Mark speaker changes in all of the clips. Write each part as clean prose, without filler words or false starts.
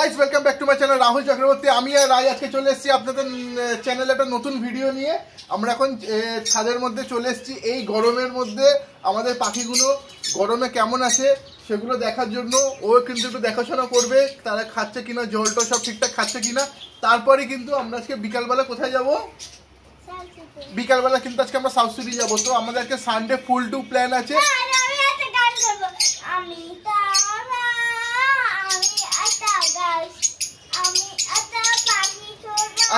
Speaker 1: Guys welcome back to my channel Rahul Chakraborty. আমি আর রাই আজকে চলে এসেছি আপনাদের চ্যানেলে একটা নতুন ভিডিও নিয়ে। আমরা এখন ছাদের মধ্যে চলে এসেছি। এই গরমের মধ্যে আমাদের পাখিগুলো গরমে কেমন আছে সেগুলো দেখার জন্য। ও কিন্তু একটু দেখাশোনা করবে তারা খাচ্ছে কিনা, জলটা সব ঠিকঠাক খাচ্ছে কিনা। তারপরে কিন্তু আমরা আজকে বিকালবেলা কোথায় যাব? বিকালবেলা কিন্তু আজকে আমরা সাউথ সিটি যাবো। তো আমাদের আজকে সানডে ফুল টু প্ল্যান আছে।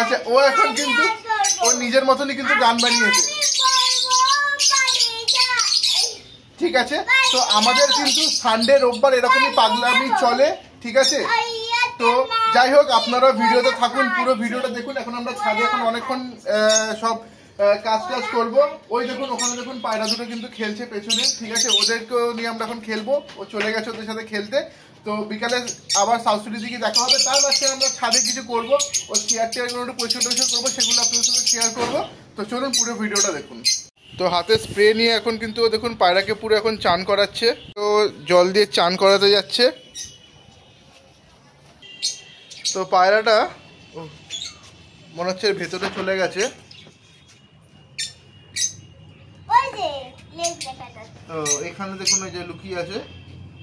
Speaker 1: আচ্ছা, ও এখন কিন্তু ও নিজের মতনই কিন্তু গান বানিয়েছে, ঠিক আছে। তো আমাদের কিন্তু সানডে রোববার এরকমই পাগলামি চলে, ঠিক আছে। তো যাই হোক, আপনারা ভিডিওতে থাকুন, পুরো ভিডিওটা দেখুন। এখন আমরা ছাদে এখন অনেকক্ষণ সব কাজ করবো। ওই দেখুন, ওখানে দেখুন পায়রা দুটো কিন্তু খেলছে পেছনে, ঠিক আছে। ওদেরকেও নিয়ে আমরা এখন খেলবো। ও চলে গেছে ওদের সাথে খেলতে। তো বিকালে আবার সাউথ সিটির দিকে দেখা হবে। তার মাঝে আমরা ছাদে কিছু করবো, ওই চেয়ারগুলো একটু পরিষ্কার করবো, সেগুলো আপনাদের সাথে শেয়ার করবো। তো চলুন পুরো ভিডিওটা দেখুন। তো হাতে স্প্রে নিয়ে এখন কিন্তু দেখুন পায়রাকে পুরো এখন চান করাচ্ছে। তো জল দিয়ে চান করাতে যাচ্ছে। তো পায়রাটা মনে হচ্ছে ভেতরে চলে গেছে। তো এখানে দেখুন ওই যে লুকিয়ে আছে,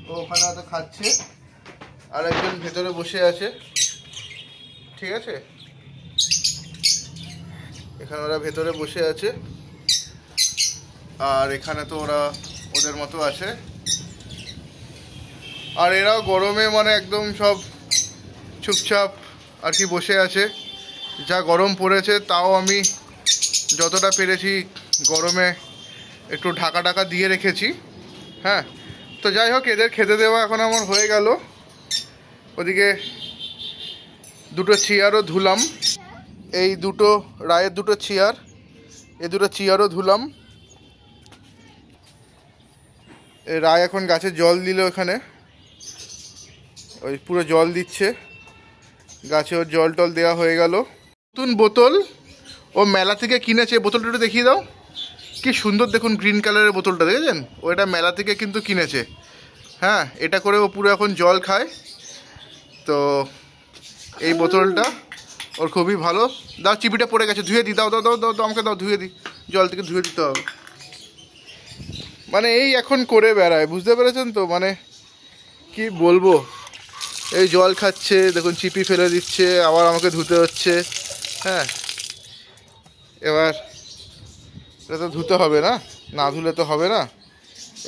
Speaker 1: ও ওখানে হয়তো খাচ্ছে। আর একজন ভেতরে বসে আছে, ঠিক আছে। এখানে ওরা ভেতরে বসে আছে, আর এখানে তো ওরা ওদের মতো আছে। আর এরাও গরমে মানে একদম সব চুপচাপ আর কি বসে আছে। যা গরম পড়েছে, তাও আমি যতটা পেরেছি গরমে একটু ঢাকা দিয়ে রেখেছি। হ্যাঁ, তো যাই হোক, এদের খেতে দেওয়া এখন আমার হয়ে গেল। ওদিকে দুটো চেয়ারও ধুলাম, এই দুটো রায়ের দুটো চেয়ার, এই দুটো চেয়ারও ধুলাম। এই রায় এখন গাছে জল দিল, এখানে ওই পুরো জল দিচ্ছে গাছে। ওর জল টল দেওয়া হয়ে গেল। নতুন বোতল ও মেলা থেকে কিনেছে। বোতলটা একটু দেখিয়ে দাও, কি সুন্দর দেখুন, গ্রিন কালারের বোতলটা দেখেছেন? ও এটা মেলা থেকে কিন্তু কিনেছে। হ্যাঁ, এটা করে ও পুরো এখন জল খায়। তো এই বোতলটা ওর খুবই ভালো। দাও, চিপিটা পড়ে গেছে, ধুয়ে দিই। দাও দাও দাও দাও আমাকে দাও, ধুয়ে দিই। জল থেকে ধুয়ে দিতে হবে। মানে এই এখন করে বেড়ায়, বুঝতে পেরেছেন তো? মানে কি বলবো, এই জল খাচ্ছে দেখুন, চিপি ফেলে দিচ্ছে, আবার আমাকে ধুতে হচ্ছে। হ্যাঁ, এবার এটা তো ধুতে হবে না, না ধুলে তো হবে না।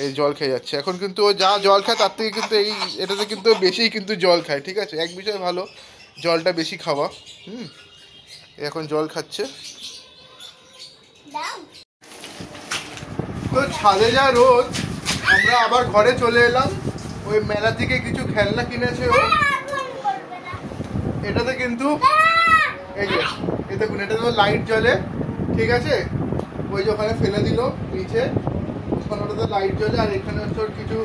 Speaker 1: এই জল খেয়ে যাচ্ছে এখন। কিন্তু ও যা জল খায় তার থেকে কিন্তু এটাতে কিন্তু বেশিই কিন্তু জল খায়, ঠিক আছে। এক বিষয় ভালো, জলটা বেশি খাওয়া। এখন জল খাচ্ছে। তো ছাদে যা রোদ, আমরা আবার ঘরে চলে এলাম। ওই মেলা থেকে কিছু খেলনা কিনেছে ও। এটাতে কিন্তু এই যে এই দেখুন, এটাতে লাইট জ্বলে, ঠিক আছে। ওই যে ওখানে ফেলে দিল নিচে, ওখানে ওটাতে লাইট জ্বলে। আর এখানে হচ্ছে কিছু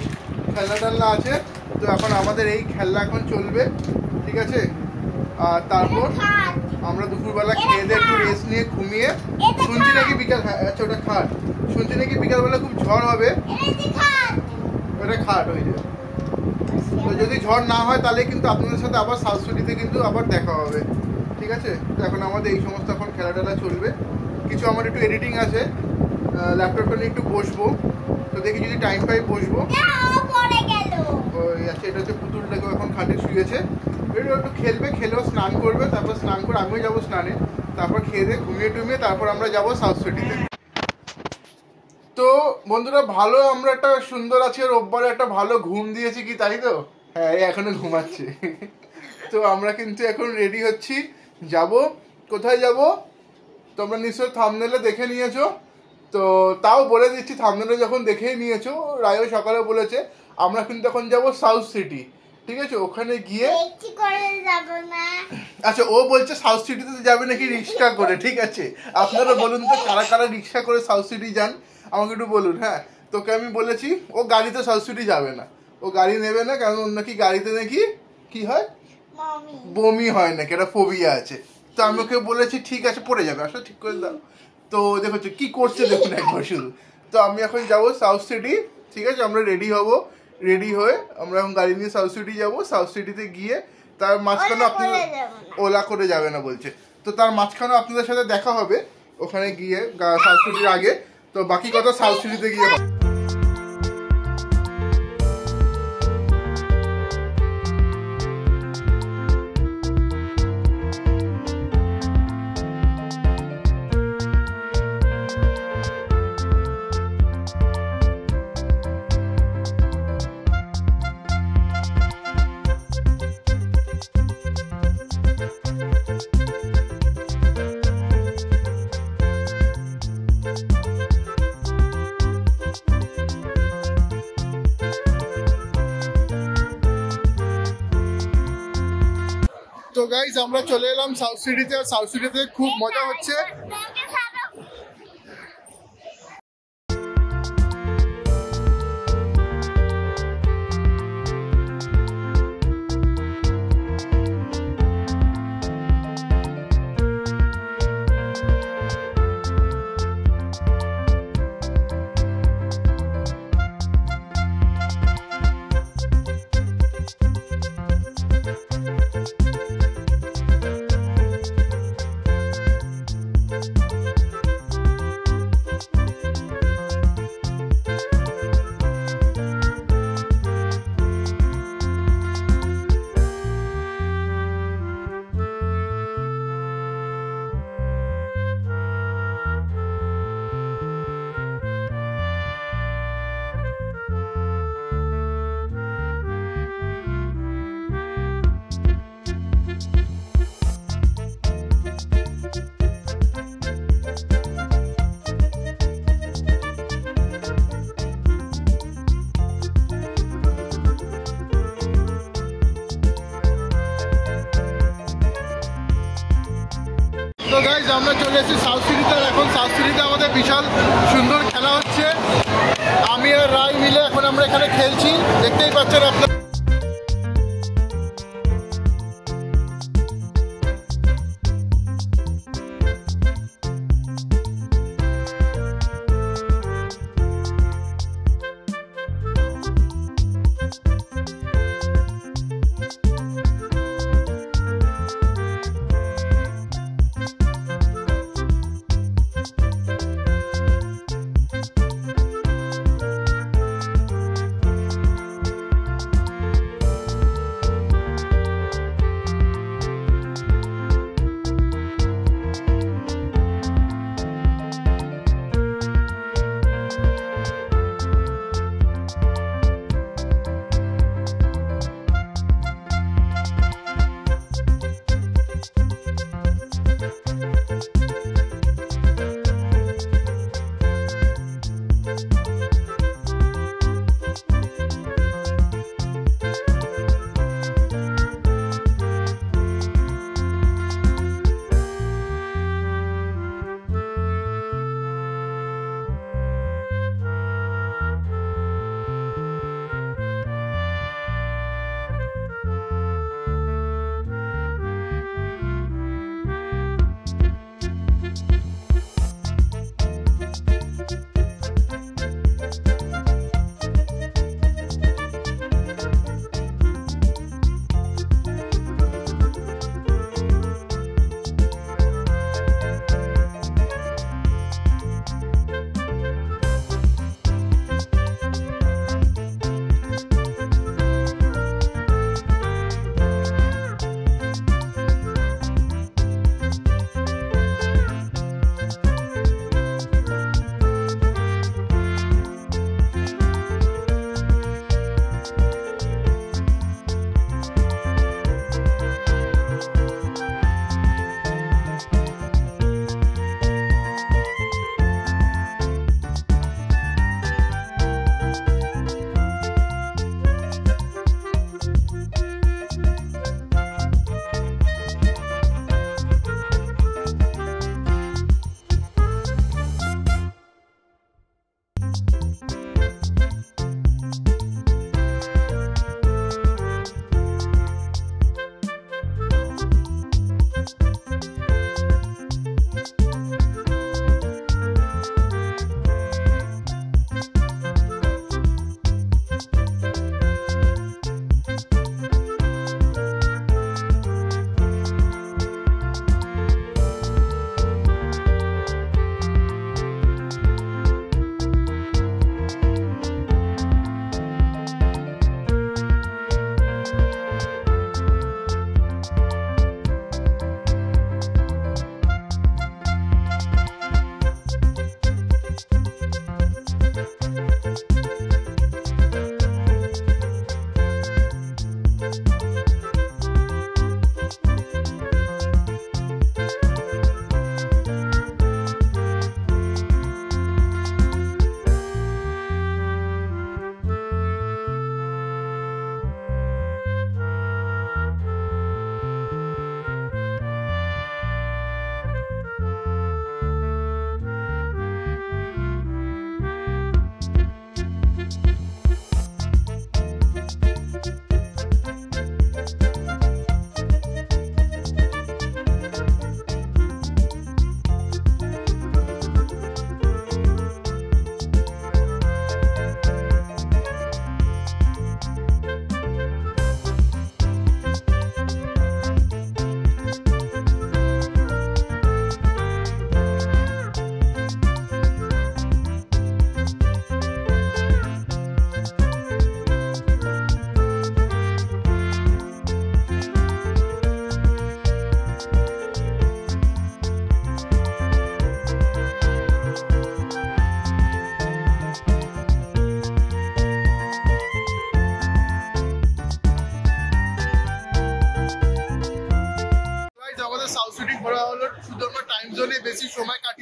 Speaker 1: খেলনা টেলনা আছে। তো এখন আমাদের এই খেলনা এখন চলবে, ঠিক আছে। আর তারপর আমরা দুপুরবেলা খেয়ে দিয়ে একটু রেস্ট নিয়ে ঘুমিয়ে, শুনছি নাকি বিকাল, আচ্ছা ওটা খাট, শুনছি নাকি বিকালবেলা খুব ঝড় হবে। ওটা খাট হয়ে যাবে। তো যদি ঝড় না হয় তাহলে কিন্তু আপনাদের সাথে আবার সাউথ সিটিতে কিন্তু আবার দেখা হবে, ঠিক আছে। তো এখন আমাদের এই সমস্ত এখন খেলা টেলা চলবে। কিছু আমার একটু এডিটিং আছে, ল্যাপটপটা নিয়ে একটু বসবো। তো দেখি যদি টাইম পাই বসবো। ওই আচ্ছা, এটা হচ্ছে পুতুলটাকে এখন খাটে শুয়েছে। এটা একটু খেলবে, খেলেও স্নান করবে। তারপর স্নান করে আমিও যাবো স্নানে। তারপর খেয়ে দিয়ে ঘুমিয়ে টুমিয়ে তারপর আমরা যাবো সাউথ সিটিতে। তো বন্ধুরা, ভালো আমরা একটা সুন্দর আছে রোববারে একটা ভালো ঘুম দিয়েছি কি, তাই তো? হ্যাঁ, এখনো ঘুমাচ্ছে। তো আমরা কিন্তু এখন রেডি হচ্ছি, যাব। কোথায় যাব তোমরা নিশ্চয়ই থাম্বনেলে দেখে নিয়েছো। তো তাও বলে দিচ্ছি, থাম্বনেলে যখন দেখেই নিয়েছো, রায়ও সকালে বলেছে আমরা কিন্তু এখন যাব সাউথ সিটি, ঠিক আছে। ওখানে গিয়ে আচ্ছা, ও বলছে সাউথ সিটিতে যাবে নাকি রিক্সা করে, ঠিক আছে। আপনারা বলুন তো কারা কারা রিক্সা করে সাউথ সিটি যান, আমাকে একটু বলুন। হ্যাঁ, তোকে আমি বলেছি ও গাড়িতে সাউথ সিটি যাবে না, ও গাড়ি নেবে না, কারণ ওর নাকি গাড়িতে নাকি কি হয়, বমি হয় নাকি, একটা ফোবিয়া আছে। তো আমি ওকে বলেছি ঠিক আছে, পড়ে যাবে, আসলে ঠিক করে দাও। তো দেখো কি করছে দেখুন একবার শুধু। তো আমি এখন যাবো সাউথ সিটি, ঠিক আছে। আমরা রেডি হব, রেডি হয়ে আমরা এখন গাড়ি নিয়ে সাউথ সিটি যাবো। সাউথ সিটিতে গিয়ে তার মাঝখানে আপনাদের ওলা করে যাবে না বলছে, তো তার মাঝখানে আপনাদের সাথে দেখা হবে ওখানে গিয়ে সাউথ সিটির আগে। তো বাকি কথা সাউথ সিটিতে গিয়ে হবে। তো গাইস আমরা চলে এলাম সাউথ সিটিতে, আর সাউথ সিটিতে খুব মজা হচ্ছে। তো গাইজ আমরা চলে এসেছি সাউথ সিটিতে, আর এখন সাউথ সিটিতে আমাদের বিশাল সুন্দর খেলা হচ্ছে। আমি আর রায় মিলে এখন আমরা এখানে খেলছি, দেখতেই পাচ্ছেন আপনারা।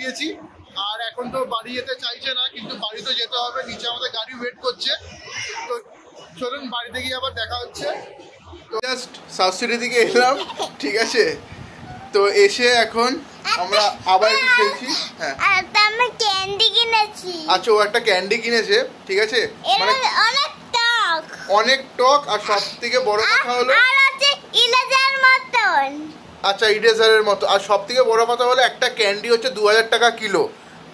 Speaker 1: দিয়েছি। আর এখন তো বাড়ি যেতে চাইছে না, কিন্তু বাড়ি তো যেতে হবে, নিচে আমাদের গাড়ি ওয়েট করছে। তো চলুন বাড়িতে গিয়ে আবার দেখা হচ্ছে। তো জাস্ট সাউথ সিটি থেকে এলাম, ঠিক আছে। তো এসে এখন আমরা আবার একটু খেলছি। হ্যাঁ
Speaker 2: আমি ক্যান্ডি কিনেছি।
Speaker 1: আচ্ছা, ও একটা ক্যান্ডি কিনেছে, ঠিক আছে। মানে
Speaker 2: অনেক টক,
Speaker 1: অনেক টক। আর সব থেকে বড় কথা হলো
Speaker 2: আর আছে ইলেজার মতন।
Speaker 1: আচ্ছা, ইরেজারের মতো। আর সব থেকে বড় কথা হলো একটা ক্যান্ডি হচ্ছে 2000 টাকা কিলো,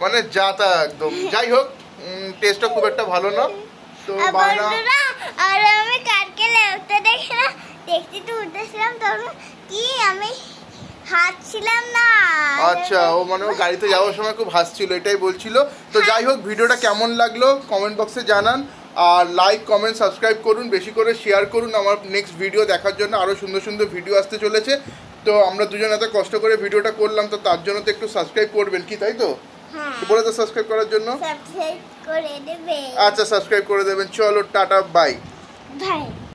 Speaker 1: মানে যা তা একদম। যাই হোক, টেস্টটা খুব একটা ভালো না। তো
Speaker 2: বন্ধুরা, আর আমি কালকে লেউতে দেখতে তো উঠেছিলাম, তখন কি আমি হাসছিলাম না।
Speaker 1: আচ্ছা, ও মানে ও গাড়িতে যাওয়ার সময় খুব হাসছিল, এটাই বলছিল। তো যাই হোক, ভিডিওটা কেমন লাগলো কমেন্ট বক্সে জানান। আর লাইক কমেন্ট সাবস্ক্রাইব করুন, বেশি করে শেয়ার করুন আমার নেক্সট ভিডিও দেখার জন্য। আরও সুন্দর সুন্দর ভিডিও আসতে চলেছে। তো আমরা দুজন এত কষ্ট করে ভিডিওটা করলাম, তো তার জন্য তো একটু সাবস্ক্রাইব করবেন, কি তাই তো? বলে তো সাবস্ক্রাইব করার জন্য।
Speaker 2: সাবস্ক্রাইব করে দেবে।
Speaker 1: আচ্ছা, সাবস্ক্রাইব করে দেবেন। চলো টাটা, বাই।
Speaker 2: বাই।